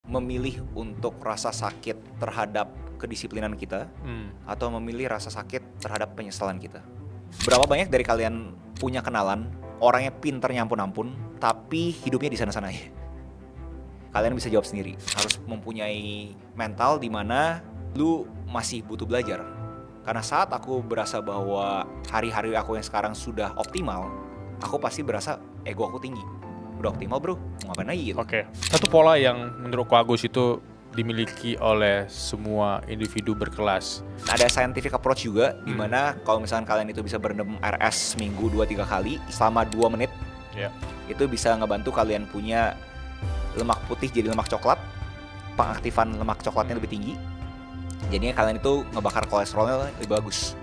memilih untuk rasa sakit terhadap kedisiplinan kita atau memilih rasa sakit terhadap penyesalan kita? Berapa banyak dari kalian punya kenalan orangnya pinternya ampun-ampun tapi hidupnya di sana-sana ya? Kalian bisa jawab sendiri. Harus mempunyai mental di mana lu masih butuh belajar. Karena saat aku berasa bahwa hari-hari aku yang sekarang sudah optimal, aku pasti berasa ego aku tinggi. Udah optimal bro, mau ngapain lagi gitu. Oke. Satu pola yang menurutku Agus itu dimiliki oleh semua individu berkelas. Ada scientific approach juga, dimana kalau misalkan kalian itu bisa berendam RS seminggu 2-3 kali selama 2 menit, itu bisa ngebantu kalian punya lemak putih jadi lemak coklat, pengaktifan lemak coklatnya lebih tinggi, jadinya kalian itu ngebakar kolesterolnya lebih bagus,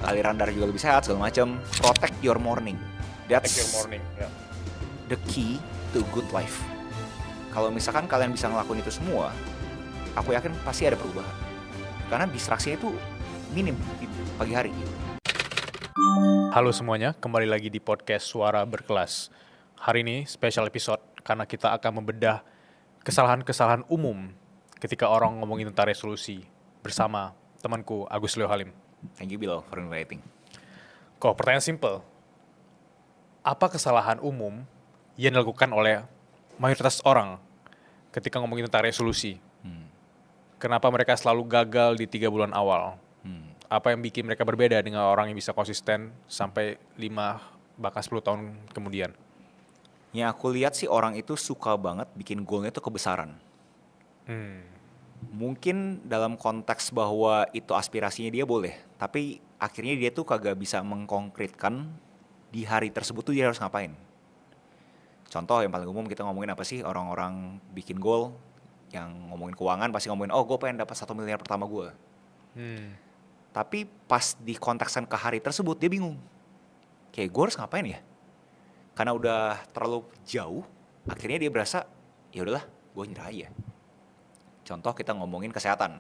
aliran darah juga lebih sehat segala macam. Protect your morning, that's the key to good life. Kalau misalkan kalian bisa ngelakuin itu semua, aku yakin pasti ada perubahan. Karena distraksinya itu minim di pagi hari. Halo semuanya, kembali lagi di podcast Suara Berkelas. Hari ini special episode karena kita akan membedah kesalahan-kesalahan umum ketika orang ngomongin tentang resolusi bersama temanku Agus Leo Halim. Thank you Bill for inviting. Kok pertanyaan simple. Apa kesalahan umum yang dilakukan oleh mayoritas orang ketika ngomongin tentang resolusi? Kenapa mereka selalu gagal di 3 bulan awal? Apa yang bikin mereka berbeda dengan orang yang bisa konsisten sampai 5 bahkan 10 tahun kemudian? Yang aku lihat sih orang itu suka banget bikin goalnya itu kebesaran. Mungkin dalam konteks bahwa itu aspirasinya dia boleh, tapi akhirnya dia tuh kagak bisa mengkonkretkan di hari tersebut tuh dia harus ngapain. Contoh yang paling umum kita ngomongin apa sih, orang-orang bikin goal yang ngomongin keuangan pasti ngomongin, oh gue pengen dapat 1 miliar pertama gue. Tapi pas dikontekskan ke hari tersebut dia bingung. Kayak gue harus ngapain ya? Karena udah terlalu jauh, akhirnya dia berasa ya udahlah, gue nyerah aja. Contoh kita ngomongin kesehatan.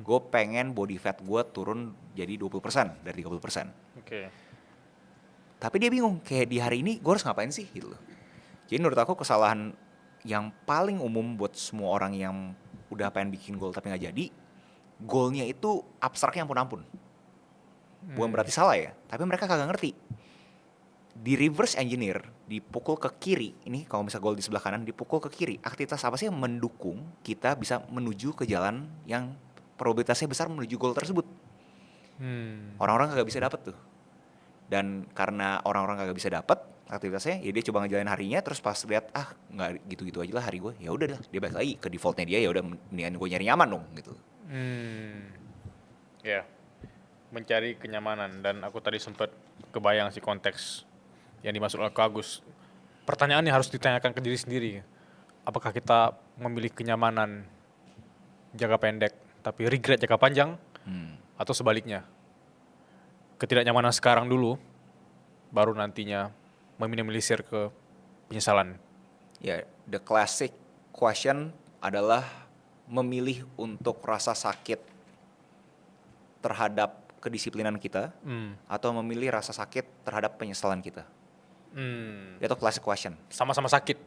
Gue pengen body fat gue turun jadi 20% dari 30%. Tapi dia bingung, kayak di hari ini gue harus ngapain sih gitu loh. Jadi menurut aku kesalahan yang paling umum buat semua orang yang udah pengen bikin goal tapi gak jadi, goalnya itu abstraknya ampun-ampun. Bukan berarti salah ya, tapi mereka kagak ngerti. Di reverse engineer, dipukul ke kiri, ini kalau misalnya goal di sebelah kanan, dipukul ke kiri, aktivitas apa sih yang mendukung kita bisa menuju ke jalan yang probabilitasnya besar menuju goal tersebut? Orang-orang kagak bisa dapet tuh. Dan karena orang-orang kagak bisa dapet aktivitasnya, ya dia coba ngejalanin harinya, terus pas lihat nggak gitu-gitu aja lah hari gue, ya udah dah, dia balik lagi ke defaultnya dia, ya udah mendingan gue nyari nyaman dong gitu. Mencari kenyamanan, dan aku tadi sempat kebayang sih konteks yang dimaksud oleh Agus. Pertanyaan yang harus ditanyakan ke diri sendiri, apakah kita memilih kenyamanan jangka pendek tapi regret jangka panjang, atau sebaliknya, ketidaknyamanan sekarang dulu baru nantinya meminimalisir ke penyesalan. Ya, the classic question adalah memilih untuk rasa sakit terhadap kedisiplinan kita atau memilih rasa sakit terhadap penyesalan kita. Itu classic question. Sama-sama sakit.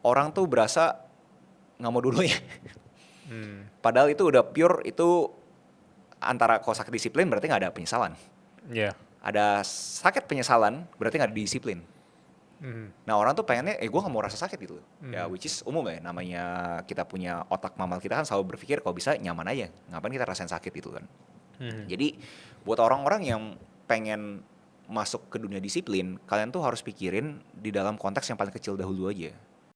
Orang tuh berasa nggak mau dulu ya. Padahal itu udah pure, itu antara kalau sakit disiplin berarti nggak ada penyesalan. Ada sakit penyesalan berarti nggak ada disiplin. Nah orang tuh pengennya, gue nggak mau rasa sakit gitu. Ya which is umum ya, namanya kita punya otak mamal kita kan selalu berpikir kalau bisa nyaman aja, ngapain kita rasain sakit gitu kan. Jadi buat orang-orang yang pengen masuk ke dunia disiplin, kalian tuh harus pikirin di dalam konteks yang paling kecil dahulu aja.